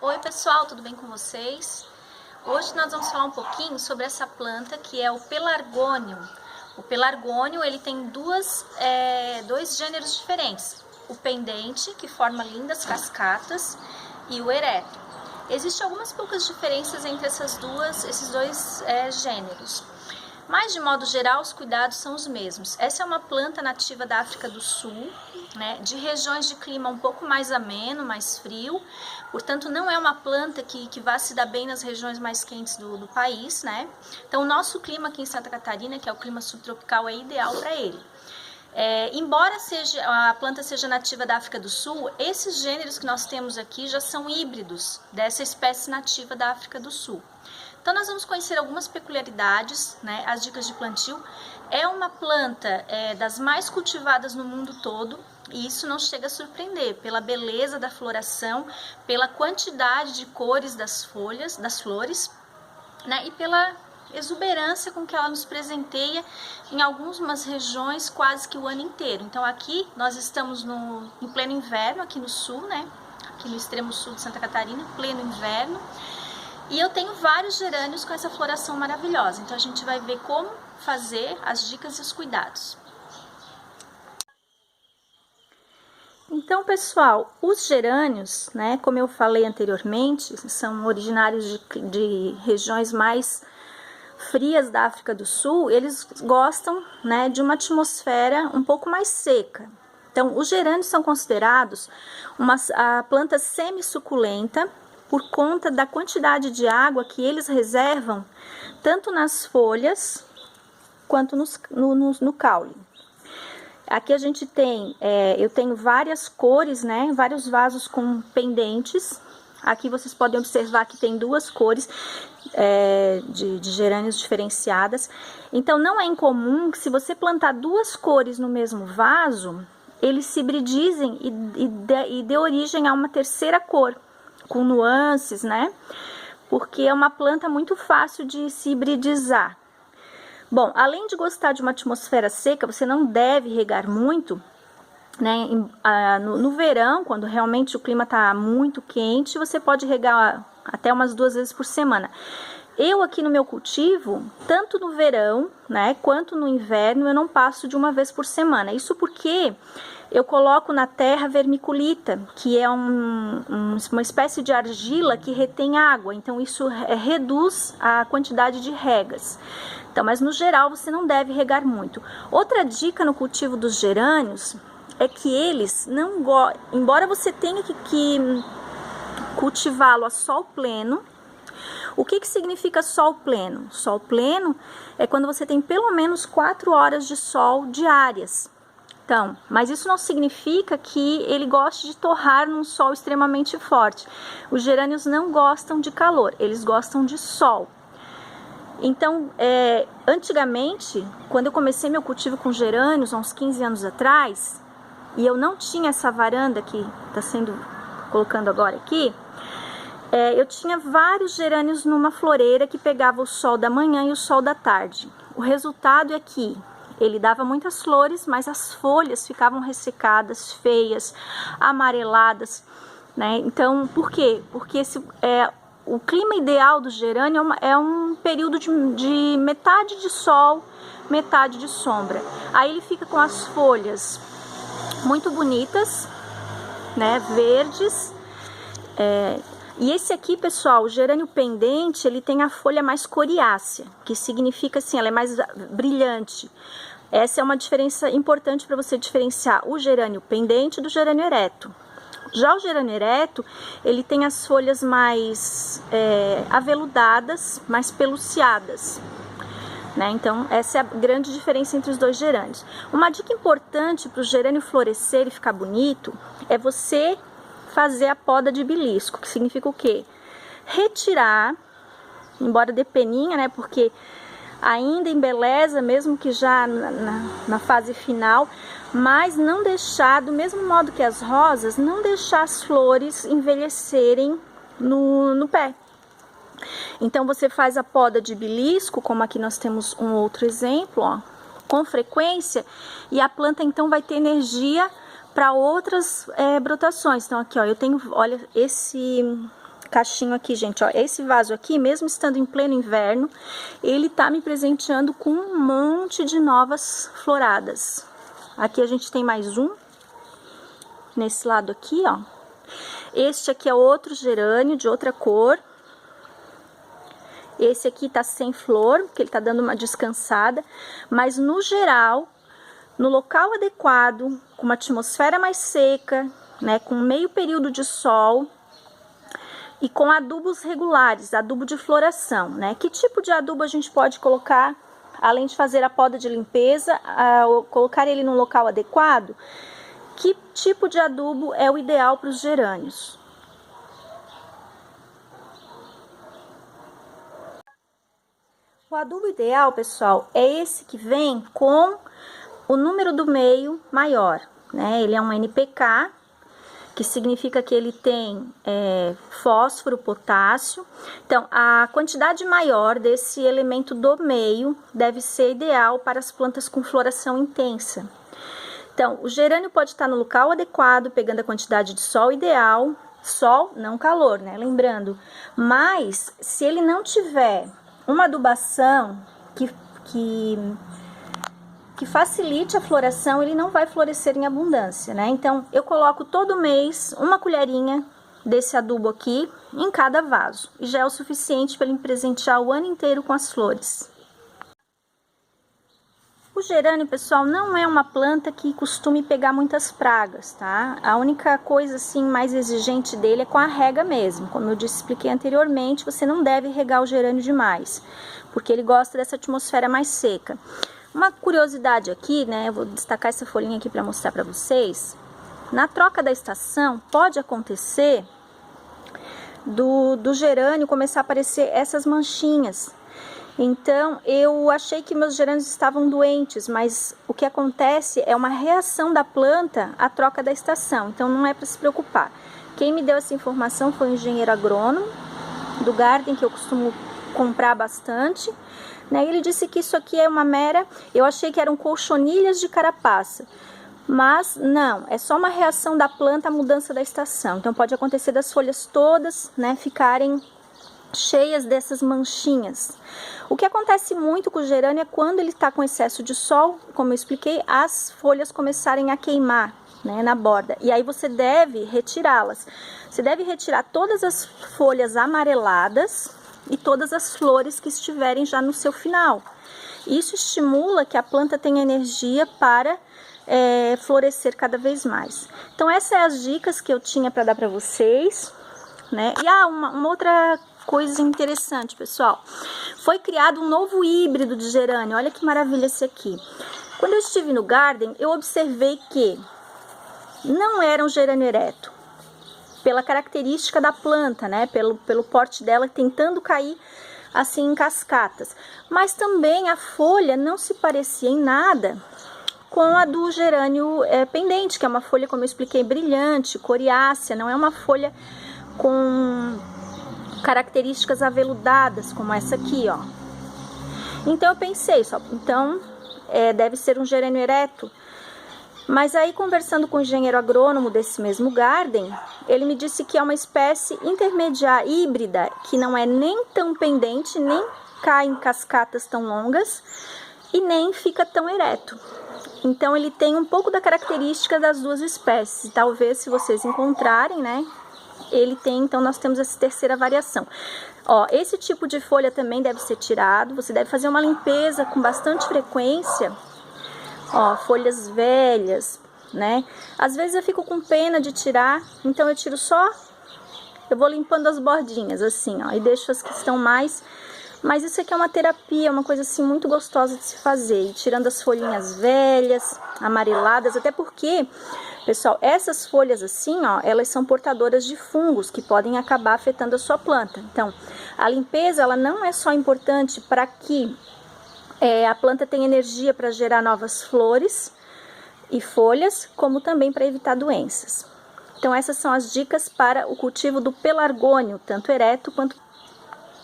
Oi pessoal, tudo bem com vocês? Hoje nós vamos falar um pouquinho sobre essa planta que é o pelargônio. O pelargônio ele tem dois gêneros diferentes, o pendente, que forma lindas cascatas, e o ereto. Existem algumas poucas diferenças entre esses dois gêneros. Mas, de modo geral, os cuidados são os mesmos. Essa é uma planta nativa da África do Sul, né, de regiões de clima um pouco mais ameno, mais frio. Portanto, não é uma planta que vai se dar bem nas regiões mais quentes do país, né? Então, o nosso clima aqui em Santa Catarina, que é o clima subtropical, é ideal para ele. Embora a planta seja nativa da África do Sul, esses gêneros que nós temos aqui já são híbridos dessa espécie nativa da África do Sul. Então, nós vamos conhecer algumas peculiaridades, né, as dicas de plantio. É uma planta das mais cultivadas no mundo todo, e isso não chega a surpreender pela beleza da floração, pela quantidade de cores das folhas, das flores, né, e pela exuberância com que ela nos presenteia em algumas regiões quase que o ano inteiro. Então, aqui nós estamos em pleno inverno, aqui no sul, né, aqui no extremo sul de Santa Catarina, pleno inverno. E eu tenho vários gerânios com essa floração maravilhosa. Então, a gente vai ver como fazer as dicas e os cuidados. Então, pessoal, os gerânios, né, como eu falei anteriormente, são originários de regiões mais frias da África do Sul. Eles gostam, né, de uma atmosfera um pouco mais seca. Então, os gerânios são considerados a planta semi-suculenta, por conta da quantidade de água que eles reservam, tanto nas folhas quanto no caule. Aqui a gente tem, eu tenho várias cores, né, vários vasos com pendentes. Aqui vocês podem observar que tem duas cores de gerânios diferenciadas. Então, não é incomum que, se você plantar duas cores no mesmo vaso, eles se hibridizem e dê origem a uma terceira cor, com nuances, né? Porque é uma planta muito fácil de se hibridizar. Bom, além de gostar de uma atmosfera seca, você não deve regar muito, né? No verão, quando realmente o clima está muito quente, você pode regar até umas 2 vezes por semana. Eu aqui no meu cultivo, tanto no verão, né, quanto no inverno, eu não passo de 1 vez por semana. Isso porque eu coloco na terra vermiculita, que é uma espécie de argila que retém água. Então, isso reduz a quantidade de regas. Então, mas no geral, você não deve regar muito. Outra dica no cultivo dos gerânios é que eles não gostam, embora você tenha que cultivá-lo a sol pleno. O que significa sol pleno? Sol pleno é quando você tem pelo menos 4 horas de sol diárias. Então, mas isso não significa que ele goste de torrar num sol extremamente forte. Os gerânios não gostam de calor, eles gostam de sol. Então, antigamente, quando eu comecei meu cultivo com gerânios, há uns 15 anos atrás, e eu não tinha essa varanda que está colocando agora aqui, eu tinha vários gerânios numa floreira que pegava o sol da manhã e o sol da tarde. O resultado é que ele dava muitas flores, mas as folhas ficavam ressecadas, feias, amareladas, né? Então, por quê? Porque o clima ideal do gerânio é um período de metade de sol, metade de sombra. Aí ele fica com as folhas muito bonitas, né? Verdes. E esse aqui, pessoal, o gerânio pendente, ele tem a folha mais coriácea, que significa assim, ela é mais brilhante. Essa é uma diferença importante para você diferenciar o gerânio pendente do gerânio ereto. Já o gerânio ereto, ele tem as folhas mais aveludadas, mais peluciadas, né? Então, essa é a grande diferença entre os dois gerânios. Uma dica importante para o gerânio florescer e ficar bonito é você fazer a poda de belisco, que significa o quê? Retirar, embora dê peninha, né, porque ainda embeleza, mesmo que já na fase final, mas não deixar, do mesmo modo que as rosas, não deixar as flores envelhecerem no pé. Então, você faz a poda de belisco, como aqui nós temos um outro exemplo, ó, com frequência, e a planta então vai ter energia para outras brotações. Então aqui, ó, eu tenho, olha, cachinho aqui, gente, ó, esse vaso aqui, mesmo estando em pleno inverno, ele tá me presenteando com um monte de novas floradas. Aqui a gente tem mais um, nesse lado aqui, ó. Este aqui é outro gerânio de outra cor. Esse aqui tá sem flor, porque ele tá dando uma descansada, mas no geral, no local adequado, com uma atmosfera mais seca, né, com meio período de sol, e com adubos regulares, adubo de floração, né? Que tipo de adubo a gente pode colocar, além de fazer a poda de limpeza, colocar ele num local adequado? Que tipo de adubo é o ideal para os gerânios? O adubo ideal, pessoal, é esse que vem com o número do meio maior, né? Ele é um NPK, que significa que ele tem fósforo, potássio. Então, a quantidade maior desse elemento do meio deve ser ideal para as plantas com floração intensa. Então, o gerânio pode estar no local adequado, pegando a quantidade de sol ideal, sol, não calor, né? Lembrando, mas se ele não tiver uma adubação que facilite a floração, ele não vai florescer em abundância, né? Então, eu coloco todo mês uma colherinha desse adubo aqui em cada vaso, e já é o suficiente para ele me presentear o ano inteiro com as flores. O gerânio, pessoal, não é uma planta que costume pegar muitas pragas, tá? A única coisa, assim, mais exigente dele é com a rega mesmo. Como eu expliquei anteriormente, você não deve regar o gerânio demais, porque ele gosta dessa atmosfera mais seca. Uma curiosidade aqui, né, eu vou destacar essa folhinha aqui para mostrar para vocês. Na troca da estação, pode acontecer do gerânio começar a aparecer essas manchinhas. Então, eu achei que meus gerânios estavam doentes, mas o que acontece é uma reação da planta à troca da estação. Então, não é para se preocupar. Quem me deu essa informação foi o engenheiro agrônomo do Garden, que eu costumo comprar bastante. Ele disse que isso aqui é uma mera... Eu achei que eram colchonilhas de carapaça, mas não, é só uma reação da planta à mudança da estação. Então pode acontecer das folhas todas, né, ficarem cheias dessas manchinhas. O que acontece muito com o gerânio é quando ele está com excesso de sol, como eu expliquei, as folhas começarem a queimar, né, na borda. E aí você deve retirá-las. Você deve retirar todas as folhas amareladas e todas as flores que estiverem já no seu final. Isso estimula que a planta tenha energia para florescer cada vez mais. Então, essas são as dicas que eu tinha para dar para vocês, né? E uma outra coisa interessante, pessoal. Foi criado um novo híbrido de gerânio. Olha que maravilha esse aqui. Quando eu estive no Garden, eu observei que não era um gerânio ereto, pela característica da planta, né, pelo porte dela tentando cair assim em cascatas, mas também a folha não se parecia em nada com a do gerânio pendente, que é uma folha, como eu expliquei, brilhante, coriácea, não é uma folha com características aveludadas como essa aqui, ó. Então eu pensei, deve ser um gerânio ereto. Mas aí, conversando com o engenheiro agrônomo desse mesmo Garden, ele me disse que é uma espécie intermediária, híbrida, que não é nem tão pendente, nem cai em cascatas tão longas e nem fica tão ereto. Então, ele tem um pouco da característica das duas espécies. Talvez, se vocês encontrarem, né, ele tem, então nós temos essa terceira variação. Ó, esse tipo de folha também deve ser tirado, você deve fazer uma limpeza com bastante frequência. Ó, folhas velhas, né? Às vezes eu fico com pena de tirar, então eu tiro só, eu vou limpando as bordinhas, assim, ó, e deixo as que estão mais... Mas isso aqui é uma terapia, uma coisa assim muito gostosa de se fazer, e tirando as folhinhas velhas, amareladas, até porque, pessoal, essas folhas assim, ó, elas são portadoras de fungos que podem acabar afetando a sua planta. Então, a limpeza, ela não é só importante para que a planta tem energia para gerar novas flores e folhas, como também para evitar doenças. Então, essas são as dicas para o cultivo do pelargônio, tanto ereto quanto